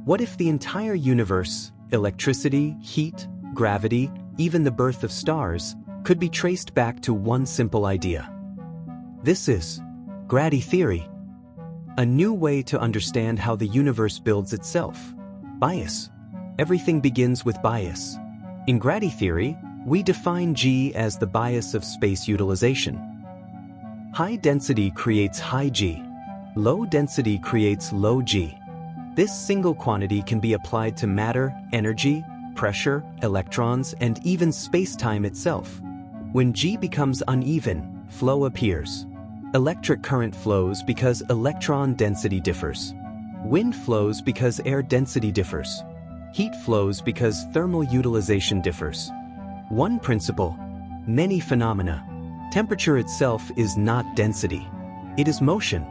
What if the entire universe, electricity, heat, gravity, even the birth of stars, could be traced back to one simple idea? This is Gradi Theory, a new way to understand how the universe builds itself. Bias. Everything begins with bias. In Gradi Theory, we define G as the bias of space utilization. High density creates high G. Low density creates low G. This single quantity can be applied to matter, energy, pressure, electrons, and even space-time itself. When G becomes uneven, flow appears. Electric current flows because electron density differs. Wind flows because air density differs. Heat flows because thermal utilization differs. One principle, many phenomena. Temperature itself is not density. It is motion.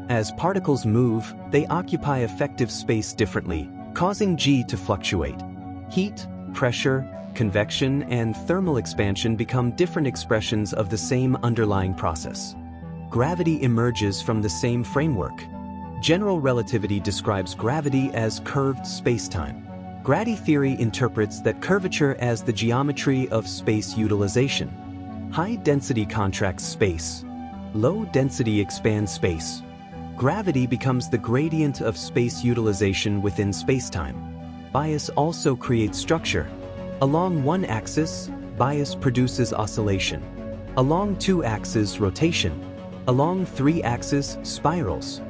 As particles move, they occupy effective space differently, causing G to fluctuate. Heat, pressure, convection, and thermal expansion become different expressions of the same underlying process. Gravity emerges from the same framework. General relativity describes gravity as curved spacetime. Gradi theory interprets that curvature as the geometry of space utilization. High density contracts space. Low density expands space. Gravity becomes the gradient of space utilization within spacetime. Bias also creates structure. Along one axis, bias produces oscillation. Along two axes, rotation. Along three axes, spirals.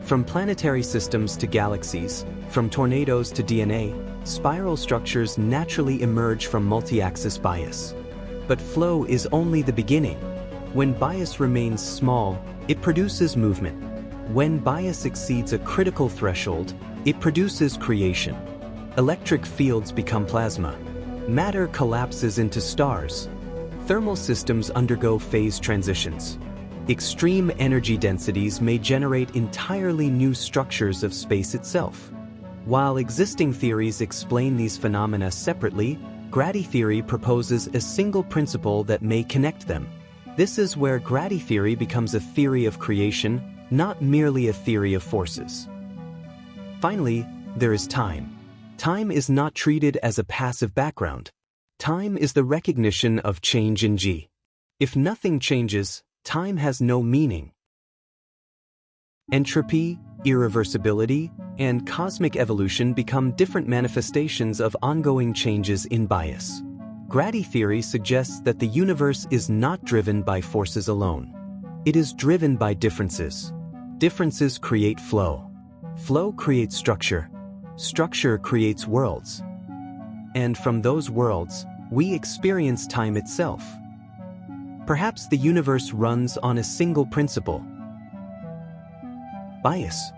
From planetary systems to galaxies, from tornadoes to DNA, spiral structures naturally emerge from multi-axis bias. But flow is only the beginning. When bias remains small, it produces movement. When bias exceeds a critical threshold, it produces creation. Electric fields become plasma. Matter collapses into stars. Thermal systems undergo phase transitions. Extreme energy densities may generate entirely new structures of space itself. While existing theories explain these phenomena separately, Gradi theory proposes a single principle that may connect them. This is where Gradi theory becomes a theory of creation, not merely a theory of forces. Finally, there is time. Time is not treated as a passive background. Time is the recognition of change in G. If nothing changes, time has no meaning. Entropy, irreversibility, and cosmic evolution become different manifestations of ongoing changes in bias. Gradi theory suggests that the universe is not driven by forces alone. It is driven by differences. Differences create flow. Flow creates structure. Structure creates worlds. And from those worlds, we experience time itself. Perhaps the universe runs on a single principle: bias.